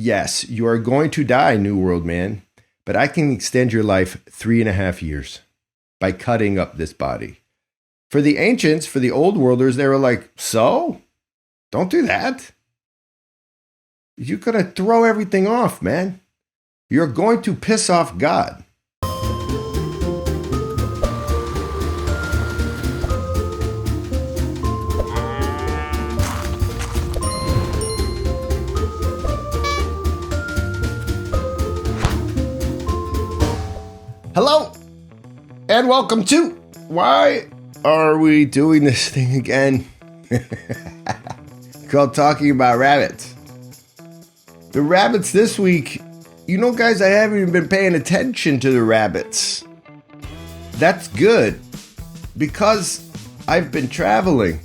yes, you are going to die, New World Man, but I can extend your life 3.5 years by cutting up this body. For the ancients, for the old worlders, they were like, so? Don't do that. You're going to throw everything off, man. You're going to piss off God. Hello, and welcome to Why Are We Doing This Thing Again? Called Talking About Rabbits. The rabbits this week, you know, guys, I haven't even been paying attention to the rabbits. That's good, because I've been traveling.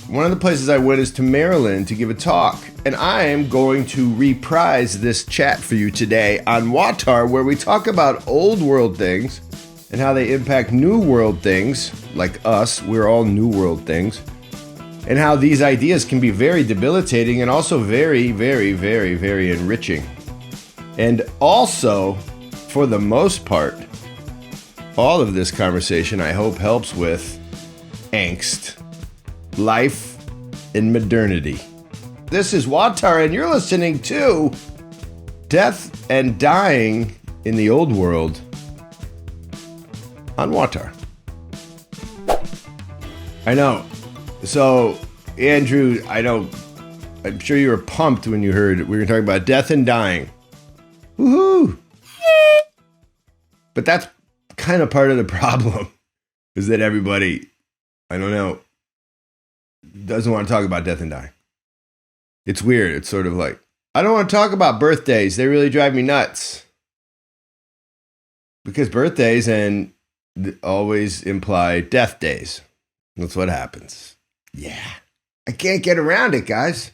One of the places I went is to Maryland to give a talk, and I am going to reprise this chat for you today on Watar, where we talk about old world things and how they impact new world things, like us, we're all new world things, and how these ideas can be very debilitating and also very, very, very, very enriching. And also, for the most part, all of this conversation, I hope, helps with angst, life, and modernity. This is Watar, and you're listening to Death and Dying in the Old World on Watar. I know. So, Andrew, I'm sure you were pumped when you heard we were talking about death and dying. Woohoo! But that's kind of part of the problem, is that everybody, I don't know, doesn't want to talk about death and dying. It's weird. It's sort of like, I don't want to talk about birthdays. They really drive me nuts. Because birthdays always imply death days. That's what happens. Yeah. I can't get around it, guys.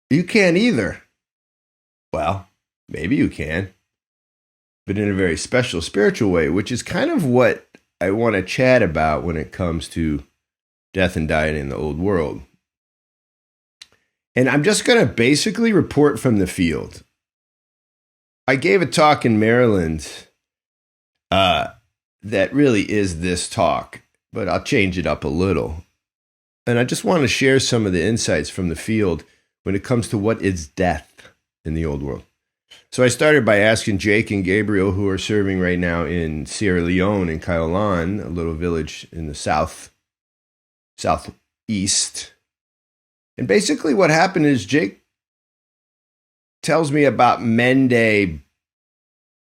You can't either. Well, maybe you can, but in a very special spiritual way, which is kind of what I want to chat about when it comes to death and dying in the old world. And I'm just going to basically report from the field. I gave a talk in Maryland that really is this talk, but I'll change it up a little. And I just want to share some of the insights from the field when it comes to what is death in the old world. So I started by asking Jake and Gabriel, who are serving right now in Sierra Leone in Kailan, a little village in the southeast. And basically what happened is Jake tells me about Mende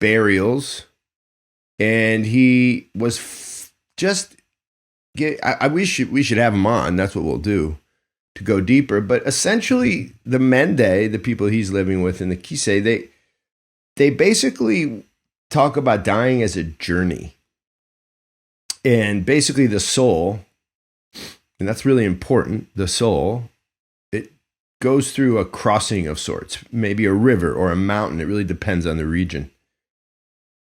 burials, and he was we should have him on. That's what we'll do to go deeper. But essentially, the Mende, the people he's living with in the Kisei, they basically talk about dying as a journey, and basically the soul, and that's really important. The soul, it goes through a crossing of sorts, maybe a river or a mountain. It really depends on the region.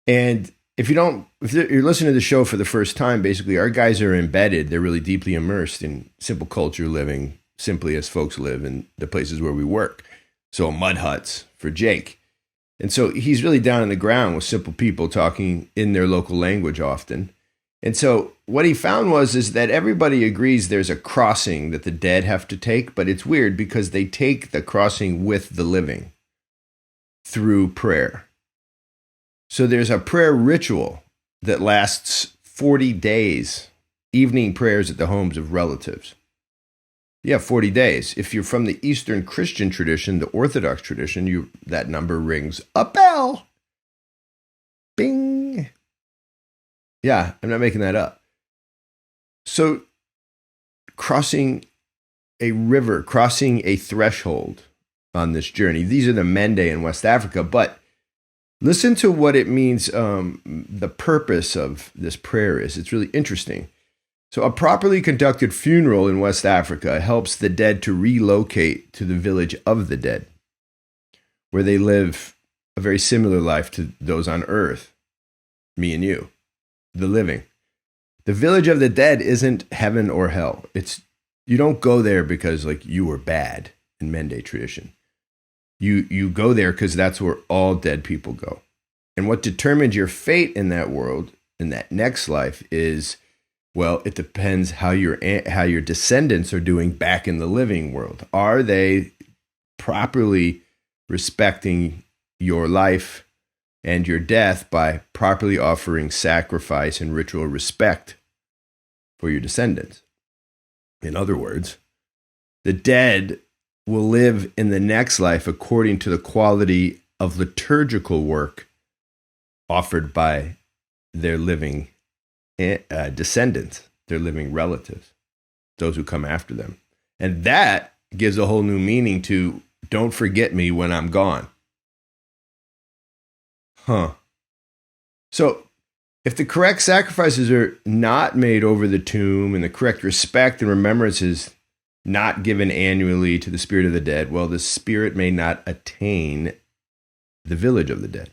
And if you're listening to the show for the first time, basically our guys are embedded. They're really deeply immersed in simple culture, living simply as folks live in the places where we work. So mud huts for Jake. And so he's really down on the ground with simple people talking in their local language often. And so what he found is that everybody agrees there's a crossing that the dead have to take, but it's weird because they take the crossing with the living through prayer. So there's a prayer ritual that lasts 40 days, evening prayers at the homes of relatives. Yeah, 40 days. If you're from the Eastern Christian tradition, the Orthodox tradition, that number rings a bell. Bing. Yeah, I'm not making that up. So crossing a river, crossing a threshold on this journey. These are the Mende in West Africa, but listen to what it means, the purpose of this prayer is. It's really interesting. So a properly conducted funeral in West Africa helps the dead to relocate to the village of the dead, where they live a very similar life to those on earth, me and you, the living. The village of the dead isn't heaven or hell. You don't go there because like you were bad in Mende tradition. You go there because that's where all dead people go. And what determines your fate in that world, in that next life, is, well, it depends how your descendants are doing back in the living world. Are they properly respecting your life and your death by properly offering sacrifice and ritual respect for your descendants? In other words, the dead will live in the next life according to the quality of liturgical work offered by their living descendants, their living relatives, those who come after them. And that gives a whole new meaning to don't forget me when I'm gone. So if the correct sacrifices are not made over the tomb and the correct respect and remembrance is not given annually to the spirit of the dead, well, the spirit may not attain the village of the dead.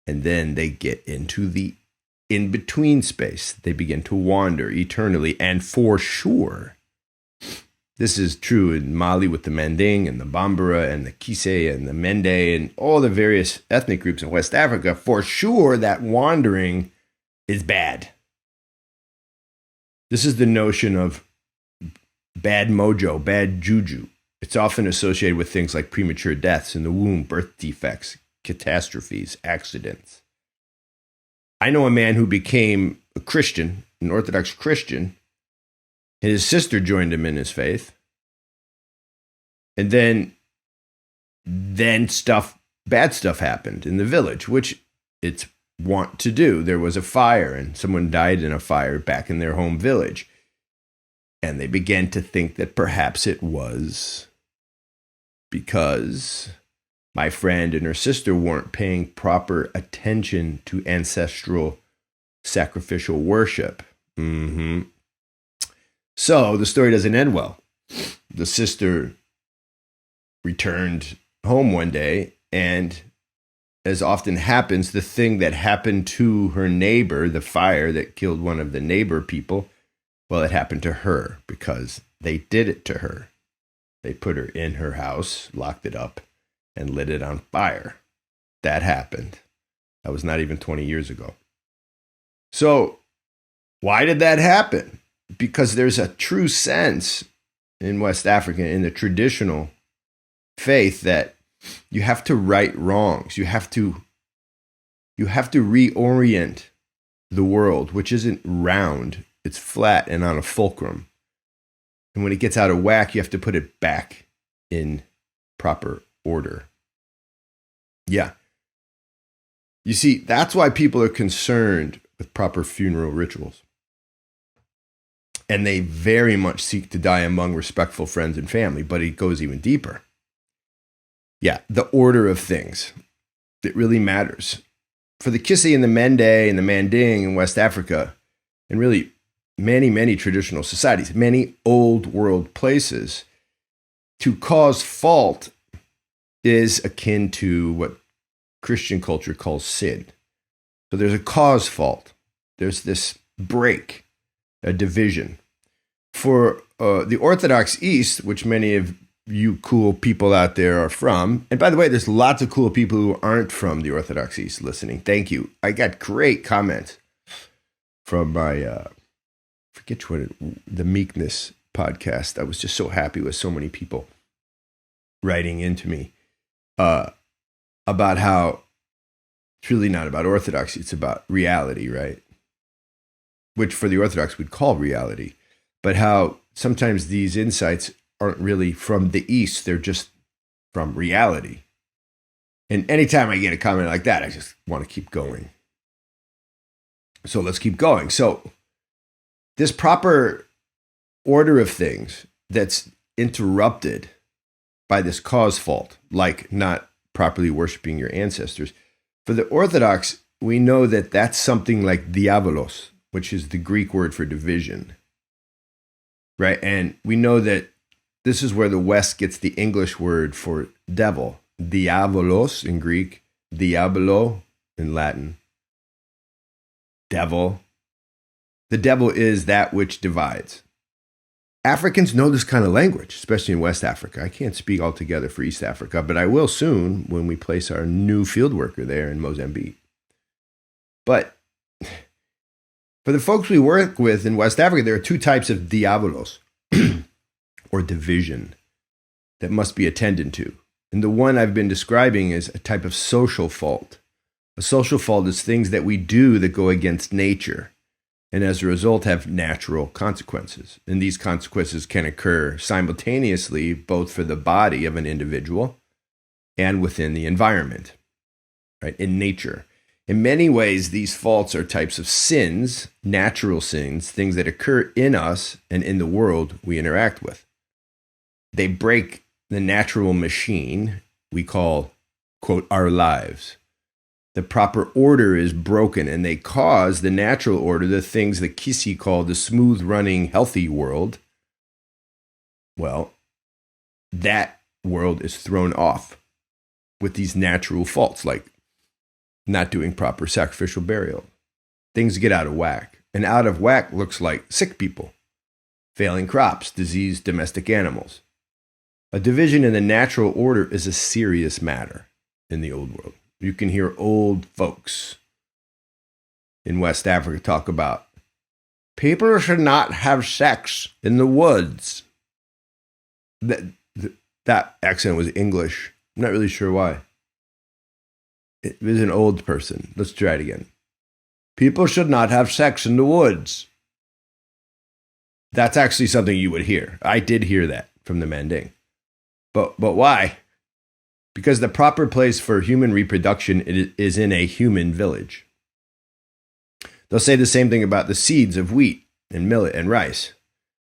And then they get into the in-between space. They begin to wander eternally. And for sure, this is true in Mali with the Manding and the Bambara and the Kise and the Mende and all the various ethnic groups in West Africa. For sure, that wandering is bad. This is the notion of bad mojo, bad juju. It's often associated with things like premature deaths in the womb, birth defects, catastrophes, accidents. I know a man who became a Christian, an Orthodox Christian, and his sister joined him in his faith. And then bad stuff happened in the village, which it's wont to do. There was a fire and someone died in a fire back in their home village. And they began to think that perhaps it was because my friend and her sister weren't paying proper attention to ancestral sacrificial worship. So the story doesn't end well. The sister returned home one day, and as often happens, the thing that happened to her neighbor, the fire that killed one of the neighbor people, well, it happened to her because they did it to her. They put her in her house, locked it up, and lit it on fire. That happened. That was not even 20 years ago. So why did that happen? Because there's a true sense in West Africa, in the traditional faith, that you have to right wrongs. You have to reorient the world, which isn't round. It's flat and on a fulcrum. And when it gets out of whack, you have to put it back in proper order. Yeah. You see, that's why people are concerned with proper funeral rituals. And they very much seek to die among respectful friends and family, but it goes even deeper. Yeah, the order of things. It really matters. For the Kisi and the Mende and the Manding in West Africa, and really many, many traditional societies, many old world places, to cause fault is akin to what Christian culture calls sin. So there's a cause fault. There's this break, a division. For the Orthodox East, which many of you cool people out there are from, and by the way, there's lots of cool people who aren't from the Orthodox East listening. Thank you. I got great comments from my, forget what the Meekness podcast. I was just so happy with so many people writing into me about how it's really not about orthodoxy, it's about reality, right? Which for the Orthodox we'd call reality, but how sometimes these insights aren't really from the East, they're just from reality. And anytime I get a comment like that, I just want to keep going. So let's keep going. So this proper order of things that's interrupted by this cause fault, like not properly worshiping your ancestors. For the Orthodox, we know that that's something like diabolos, which is the Greek word for division, right? And we know that this is where the West gets the English word for devil. Diabolos in Greek, diabolo in Latin. Devil. The devil is that which divides. Africans know this kind of language, especially in West Africa. I can't speak altogether for East Africa, but I will soon when we place our new field worker there in Mozambique. But for the folks we work with in West Africa, there are two types of diabolos, or division, that must be attended to. And the one I've been describing is a type of social fault. A social fault is things that we do that go against nature, and as a result have natural consequences. And these consequences can occur simultaneously both for the body of an individual and within the environment, right, in nature. In many ways, these faults are types of sins, natural sins, things that occur in us and in the world we interact with. They break the natural machine we call, quote, our lives. The proper order is broken, and they cause the natural order, the things that Kisi called the smooth-running, healthy world. Well, that world is thrown off with these natural faults, like not doing proper sacrificial burial. Things get out of whack, and out of whack looks like sick people, failing crops, diseased domestic animals. A division in the natural order is a serious matter in the old world. You can hear old folks in West Africa talk about people should not have sex in the woods. That accent was English. I'm not really sure why. It was an old person. Let's try it again. People should not have sex in the woods. That's actually something you would hear. I did hear that from the Manding. But why? Because the proper place for human reproduction is in a human village. They'll say the same thing about the seeds of wheat and millet and rice.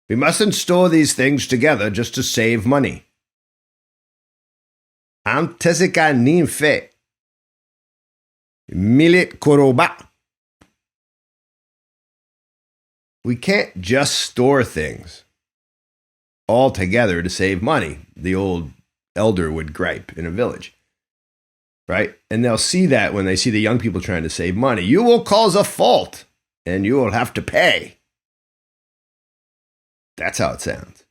We mustn't store these things together just to save money. Antesika ninfe. Millet koroba. We can't just store things all together to save money, the old elder would gripe in a village, right? And they'll see that when they see the young people trying to save money. You will cause a fault, and you will have to pay. That's how it sounds.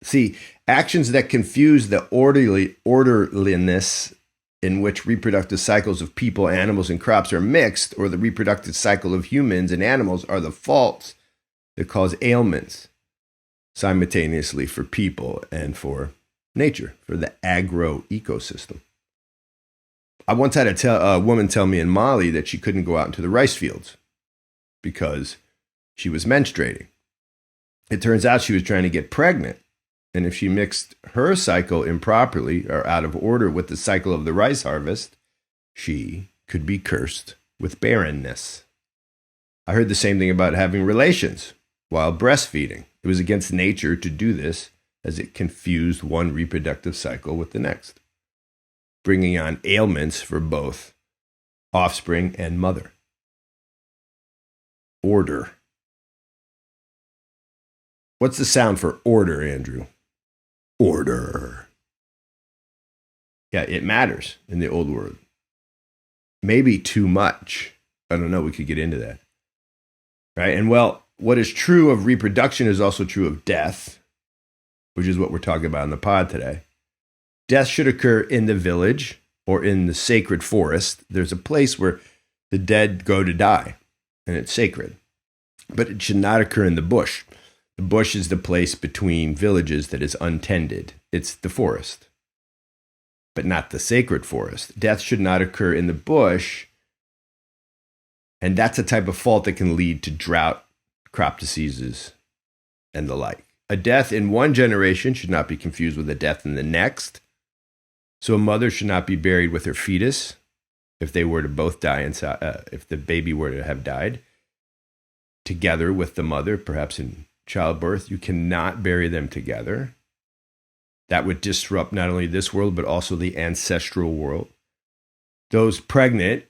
See, actions that confuse the orderliness in which reproductive cycles of people, animals, and crops are mixed, or the reproductive cycle of humans and animals are the faults that cause ailments simultaneously for people and for nature, for the agro-ecosystem. I once had a woman tell me in Mali that she couldn't go out into the rice fields because she was menstruating. It turns out she was trying to get pregnant, and if she mixed her cycle improperly or out of order with the cycle of the rice harvest, she could be cursed with barrenness. I heard the same thing about having relations while breastfeeding. It was against nature to do this, as it confused one reproductive cycle with the next, bringing on ailments for both offspring and mother. Order. What's the sound for order, Andrew? Order. Yeah, it matters in the old world. Maybe too much. I don't know. We could get into that. Right? And well, what is true of reproduction is also true of death, which is what we're talking about in the pod today. Death should occur in the village or in the sacred forest. There's a place where the dead go to die, and it's sacred. But it should not occur in the bush. The bush is the place between villages that is untended. It's the forest, but not the sacred forest. Death should not occur in the bush, and that's a type of fault that can lead to drought, crop diseases, and the like. A death in one generation should not be confused with a death in the next. So a mother should not be buried with her fetus if they were to both die inside, if the baby were to have died together with the mother, perhaps in childbirth. You cannot bury them together. That would disrupt not only this world, but also the ancestral world. Those pregnant,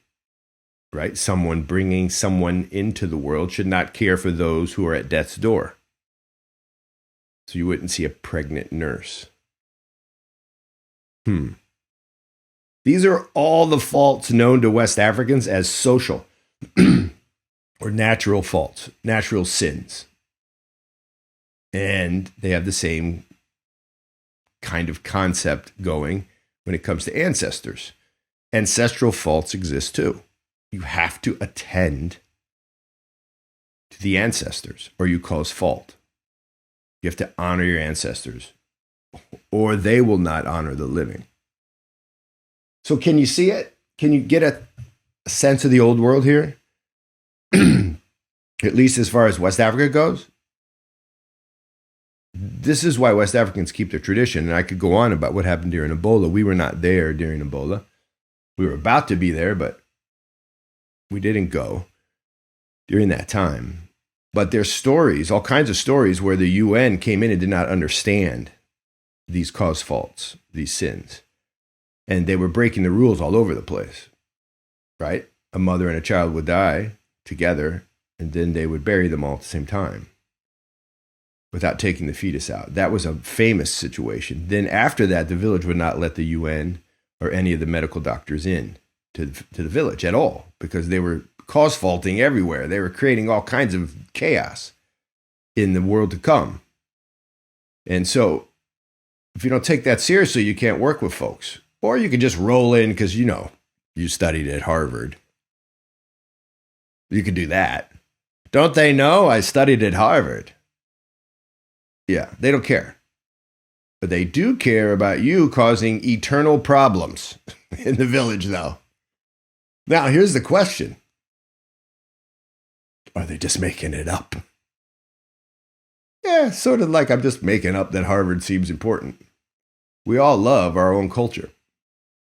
right, someone bringing someone into the world, should not care for those who are at death's door. So you wouldn't see a pregnant nurse. These are all the faults known to West Africans as social or natural faults, natural sins. And they have the same kind of concept going when it comes to ancestors. Ancestral faults exist too. You have to attend to the ancestors or you cause fault. You have to honor your ancestors or they will not honor the living. So can you see it? Can you get a sense of the old world here? At least as far as West Africa goes. This is why West Africans keep their tradition. And I could go on about what happened during Ebola. We were not there during Ebola. We were about to be there, but we didn't go during that time. But there's stories, all kinds of stories where the UN came in and did not understand these cause faults, these sins. And they were breaking the rules all over the place, right? A mother and a child would die together, and then they would bury them all at the same time without taking the fetus out. That was a famous situation. Then after that, the village would not let the UN or any of the medical doctors in to the village at all because they were cause faulting everywhere. They were creating all kinds of chaos in the world to come. And so if you don't take that seriously, you can't work with folks. Or you can just roll in because, you know, you studied at Harvard. You could do that. Don't they know I studied at Harvard? Yeah, they don't care. But they do care about you causing eternal problems in the village, though. Now, here's the question. Are they just making it up? Yeah, sort of like I'm just making up that Harvard seems important. We all love our own culture.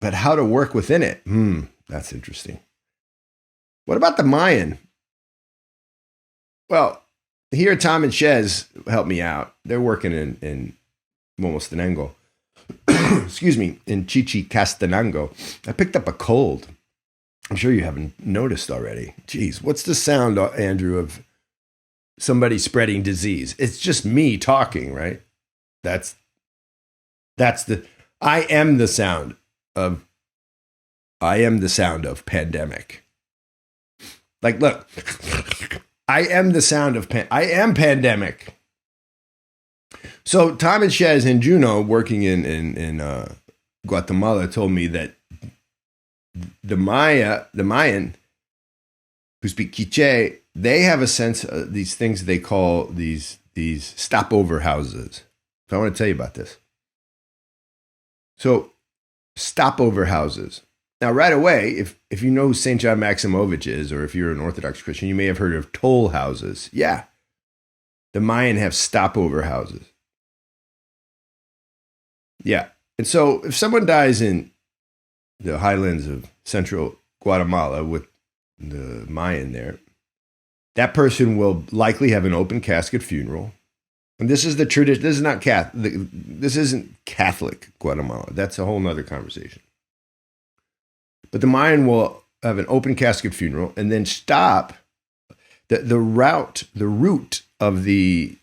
But how to work within it? That's interesting. What about the Mayan? Well, here Tom and Shez help me out. They're working in Momostenango. Excuse me, in Chichicastenango. I picked up a cold. I'm sure you haven't noticed already. Geez, what's the sound, Andrew, of somebody spreading disease? It's just me talking, right? That's I am the sound of pandemic. Like, look, I am the sound of I am pandemic. So Tom and Shez and Juno working in Guatemala told me that the Mayan who speak Quiche, they have a sense of these things they call these stopover houses. So I want to tell you about this. So stopover houses. Now, right away, if you know who St. John Maximovich is, or if you're an Orthodox Christian, you may have heard of toll houses. Yeah. The Mayan have stopover houses. Yeah. And so if someone dies in the highlands of central Guatemala with the Mayan there, that person will likely have an open casket funeral. And this is the tradition. This is not Catholic. This isn't Catholic Guatemala. That's a whole nother conversation. But the Mayan will have an open casket funeral and then stop. The route of the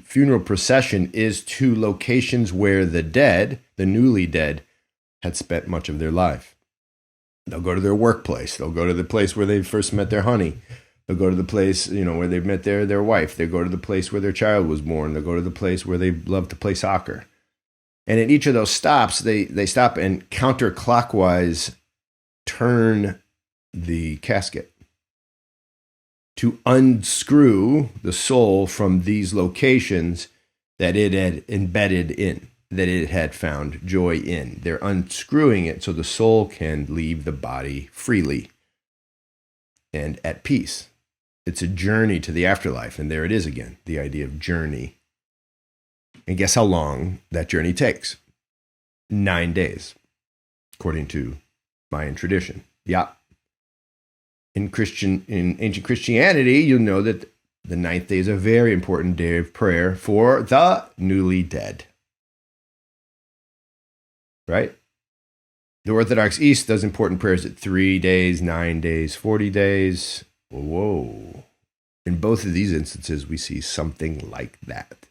funeral procession is to locations where the dead, the newly dead, had spent much of their life. They'll go to their workplace. They'll go to the place where they first met their honey. They'll go to the place, where they've met their wife. They'll go to the place where their child was born. They'll go to the place where they love to play soccer. And at each of those stops, they stop and counterclockwise turn the casket to unscrew the soul from these locations that it had embedded in, that it had found joy in. They're unscrewing it so the soul can leave the body freely and at peace. It's a journey to the afterlife. And there it is again, the idea of journey. And guess how long that journey takes? 9 days, according to Mayan tradition. Yeah. In ancient Christianity, you'll know that the 9th day is a very important day of prayer for the newly dead. Right? The Orthodox East does important prayers at 3 days, 9 days, 40 days. Whoa. In both of these instances, we see something like that.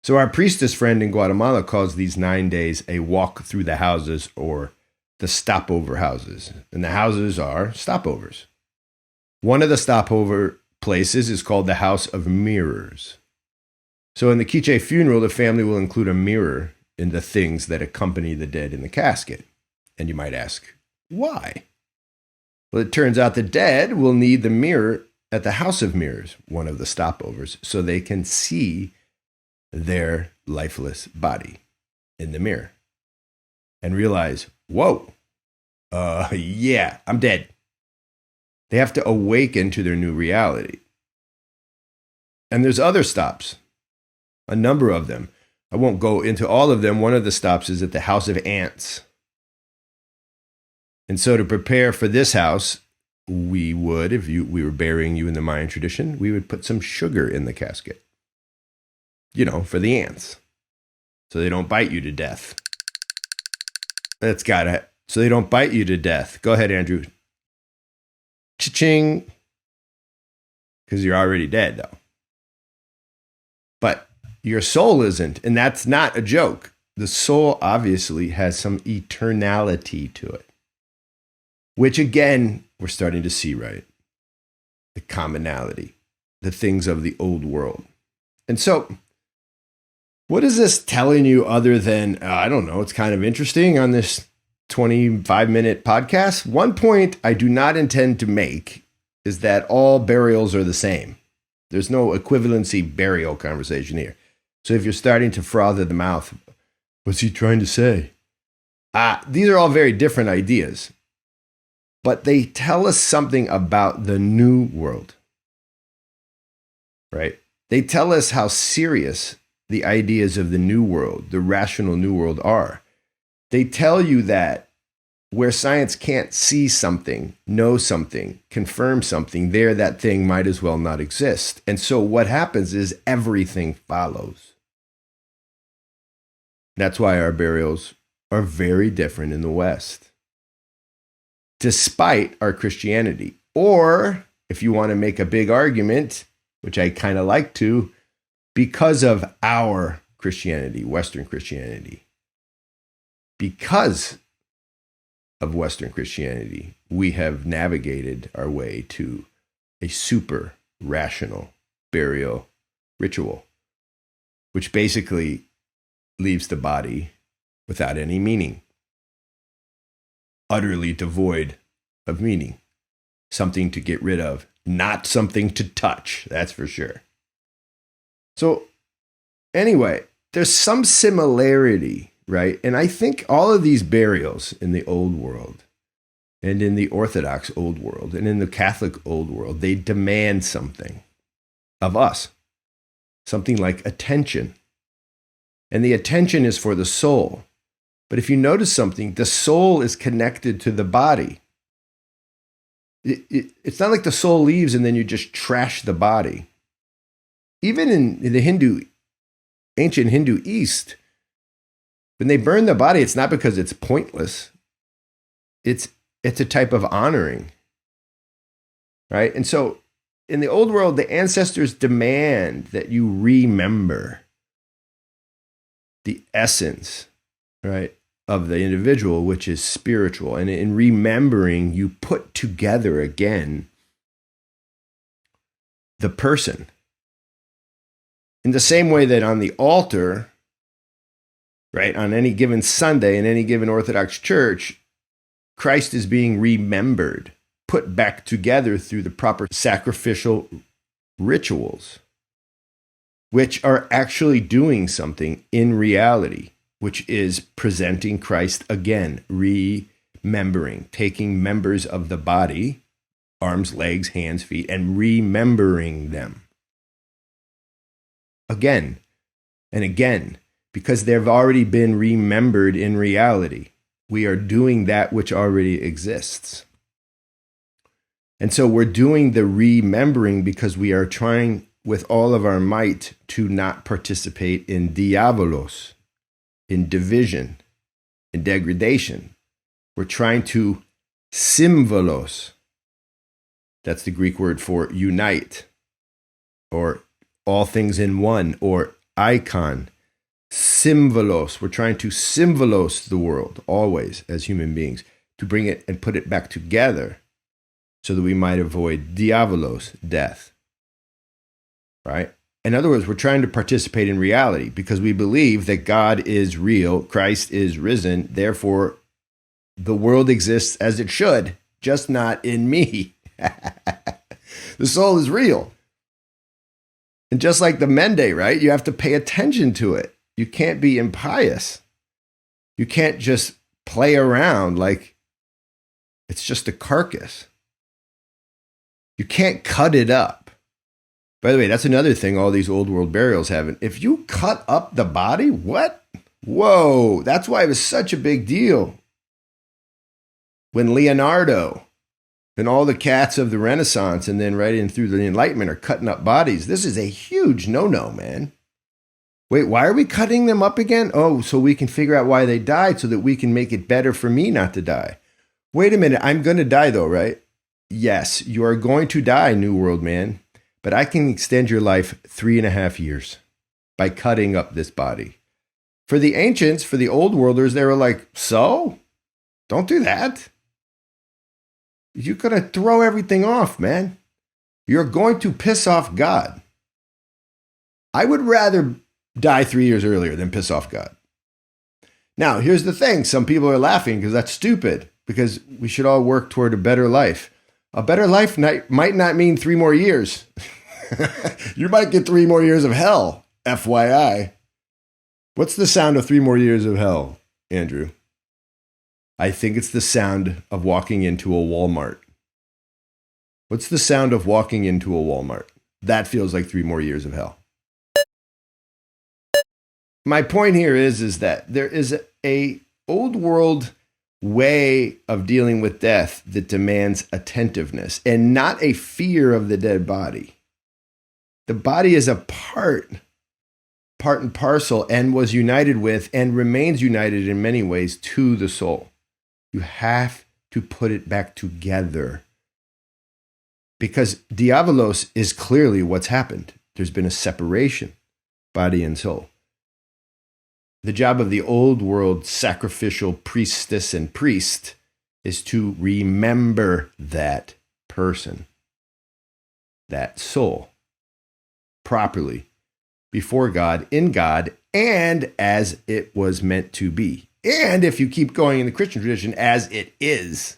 So our priestess friend in Guatemala calls these 9 days a walk through the houses, or the stopover houses. And the houses are stopovers. One of the stopover places is called the House of Mirrors. So in the Quiche funeral, the family will include a mirror in the things that accompany the dead in the casket. And you might ask, why? Well, it turns out the dead will need the mirror at the House of Mirrors, one of the stopovers, so they can see their lifeless body in the mirror and realize, whoa, yeah, I'm dead. They have to awaken to their new reality. And there's other stops, a number of them. I won't go into all of them. One of the stops is at the House of Ants. And so to prepare for this house, we would, if we were burying you in the Mayan tradition, we would put some sugar in the casket. For the ants. So they don't bite you to death. So they don't bite you to death. Go ahead, Andrew. Cha-ching. Because you're already dead, though. But your soul isn't, and that's not a joke. The soul obviously has some eternality to it. Which, again, we're starting to see, right? The commonality, the things of the old world. And so, what is this telling you other than, I don't know, it's kind of interesting on this 25-minute podcast? One point I do not intend to make is that all burials are the same. There's no equivalency burial conversation here. So if you're starting to froth at the mouth, what's he trying to say? These are all very different ideas. But they tell us something about the new world, right? They tell us how serious the ideas of the new world, the rational new world, are. They tell you that where science can't see something, know something, confirm something, there that thing might as well not exist. And so what happens is everything follows. That's why our burials are very different in the West, despite our Christianity. Or, if you want to make a big argument, which I kind of like to, because of our Christianity, Western Christianity. Because of Western Christianity, we have navigated our way to a super rational burial ritual, which basically leaves the body without any meaning. Utterly devoid of meaning. Something to get rid of, not something to touch, that's for sure. So, anyway, there's some similarity, right? And I think all of these burials in the old world, and in the Orthodox old world, and in the Catholic old world, they demand something of us. Something like attention. And the attention is for the soul. But if you notice something, the soul is connected to the body. It's not like the soul leaves and then you just trash the body. Even in the ancient Hindu East, when they burn the body, it's not because it's pointless. It's a type of honoring, right? And so in the old world, the ancestors demand that you remember the essence, right, of the individual, which is spiritual. And in remembering, you put together again the person. In the same way that on the altar, right, on any given Sunday in any given Orthodox church, Christ is being remembered, put back together through the proper sacrificial rituals, which are actually doing something in reality, which is presenting Christ again, remembering, taking members of the body, arms, legs, hands, feet, and remembering them again and again, because they've already been remembered in reality. We are doing that which already exists. And so we're doing the remembering because we are trying with all of our might to not participate in diabolos, in division, in degradation. We're trying to symbolos. That's the Greek word for unite, or all things in one, or icon. Symbolos. We're trying to symbolos the world, always, as human beings, to bring it and put it back together so that we might avoid diabolos, death. Right? In other words, we're trying to participate in reality because we believe that God is real, Christ is risen, therefore the world exists as it should, just not in me. The soul is real. And just like the Mende, right? You have to pay attention to it. You can't be impious. You can't just play around like it's just a carcass. You can't cut it up. By the way, that's another thing all these old world burials have. If you cut up the body, what? Whoa, that's why it was such a big deal when Leonardo and all the cats of the Renaissance and then right in through the Enlightenment are cutting up bodies. This is a huge no-no, man. Wait, why are we cutting them up again? Oh, so we can figure out why they died so that we can make it better for me not to die. Wait a minute, I'm going to die though, right? Yes, you are going to die, New World man. But I can extend your life 3.5 years by cutting up this body. For the ancients, for the old worlders, they were like, so? Don't do that. You're going to throw everything off, man. You're going to piss off God. I would rather die 3 years earlier than piss off God. Now, here's the thing. Some people are laughing because that's stupid, because we should all work toward a better life. A better life might not mean 3 more years. You might get 3 more years of hell, FYI. What's the sound of 3 more years of hell, Andrew? I think it's the sound of walking into a Walmart. What's the sound of walking into a Walmart? That feels like 3 more years of hell. My point here is that there is a old world way of dealing with death that demands attentiveness and not a fear of the dead body. The body is a part and parcel, and was united with and remains united in many ways to the soul. You have to put it back together because diabolos is clearly what's happened. There's been a separation, body and soul. The job of the old world sacrificial priestess and priest is to remember that person, that soul, properly before God, in God, and as it was meant to be. And if you keep going in the Christian tradition, as it is,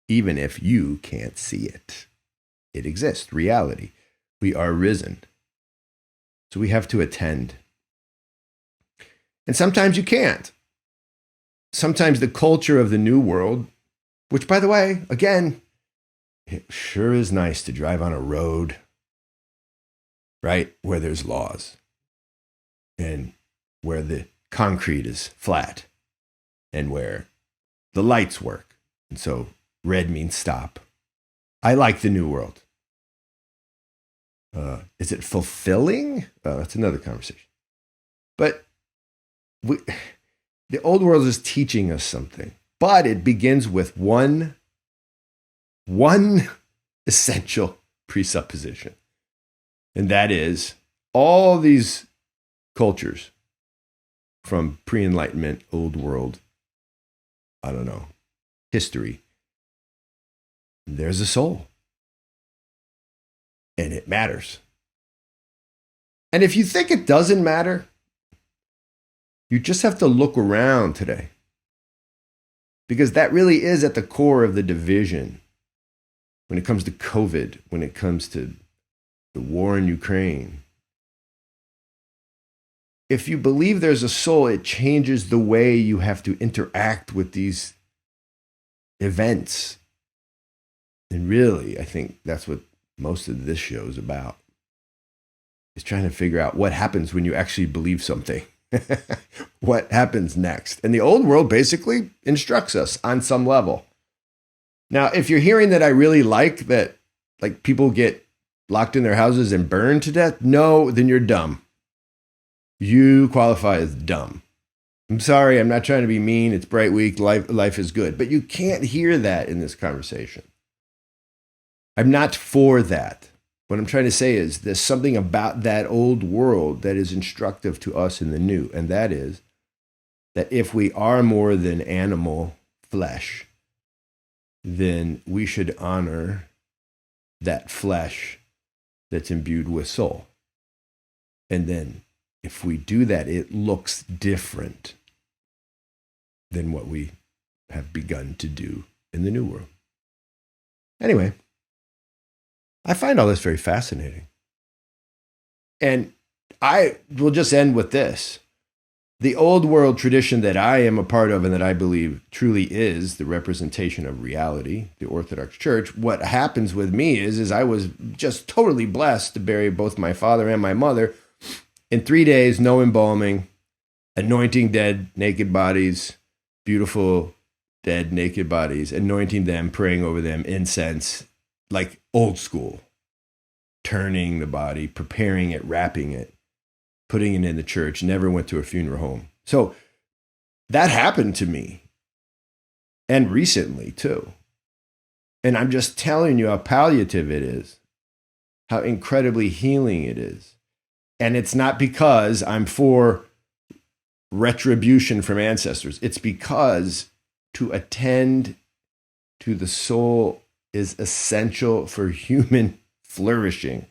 even if you can't see it. It exists, reality. We are risen. So we have to attend. And sometimes you can't. Sometimes the culture of the new world, which, by the way, again, it sure is nice to drive on a road, right, where there's laws and where the concrete is flat and where the lights work. And so red means stop. I like the new world. Is it fulfilling? That's another conversation. But the old world is teaching us something, but it begins with one essential presupposition. And that is all these cultures from pre-Enlightenment, old world, I don't know, history, there's a soul. And it matters. And if you think it doesn't matter, you just have to look around today. Because that really is at the core of the division when it comes to COVID, when it comes to the war in Ukraine. If you believe there's a soul, it changes the way you have to interact with these events. And really, I think that's what most of this show is about. Is trying to figure out what happens when you actually believe something. What happens next? And the old world basically instructs us on some level. Now, if you're hearing that I really like that, like people get locked in their houses and burned to death, no, then you're dumb. You qualify as dumb. I'm sorry, I'm not trying to be mean. It's Bright Week, life is good. But you can't hear that in this conversation. I'm not for that. What I'm trying to say is there's something about that old world that is instructive to us in the new, and that is that if we are more than animal flesh, then we should honor that flesh that's imbued with soul. And then if we do that, it looks different than what we have begun to do in the New World. Anyway, I find all this very fascinating. And I will just end with this. The old world tradition that I am a part of and that I believe truly is the representation of reality, the Orthodox Church, what happens with me is I was just totally blessed to bury both my father and my mother in 3 days, no embalming, anointing dead, naked bodies, beautiful dead, naked bodies, anointing them, praying over them, incense, like old school, turning the body, preparing it, wrapping it, putting it in the church, never went to a funeral home. So that happened to me, and recently too. And I'm just telling you how palliative it is, how incredibly healing it is. And it's not because I'm for retribution from ancestors. It's because to attend to the soul is essential for human flourishing.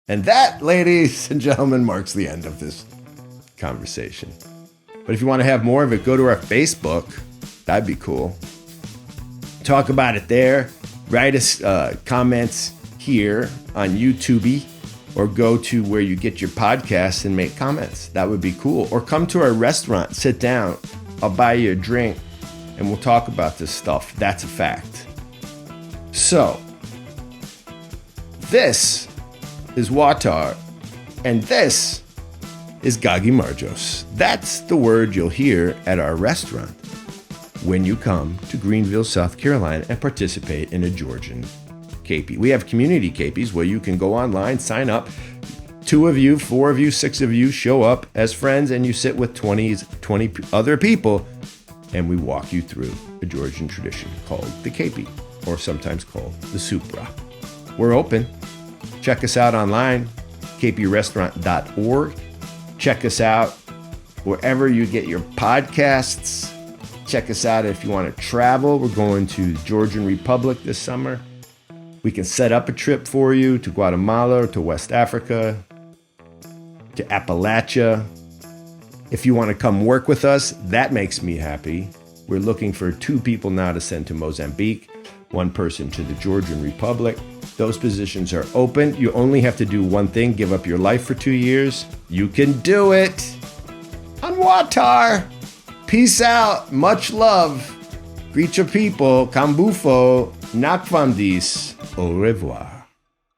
And that, ladies and gentlemen, marks the end of this conversation. But if you want to have more of it, go to our Facebook. That'd be cool. Talk about it there. Write us comments here on YouTube, or go to where you get your podcasts and make comments. That would be cool. Or come to our restaurant, sit down. I'll buy you a drink and we'll talk about this stuff. That's a fact. So, this is Watar, and this is Gagi Marjos. That's the word you'll hear at our restaurant when you come to Greenville, South Carolina, and participate in a Georgian KP. We have community KPs where you can go online, sign up. 2 of you, 4 of you, 6 of you show up as friends, and you sit with 20 other people, and we walk you through a Georgian tradition called the KP, or sometimes called the Supra. We're open. Check us out online, kprestaurant.org. Check us out wherever you get your podcasts. Check us out if you want to travel. We're going to the Georgian Republic this summer. We can set up a trip for you to Guatemala or to West Africa, to Appalachia. If you want to come work with us, that makes me happy. We're looking for 2 people now to send to Mozambique, 1 person to the Georgian Republic. Those positions are open. You only have to do one thing, give up your life for 2 years. You can do it. On Watar. Peace out. Much love. Greet your people. Kambufo. Nakvamdis. Au revoir.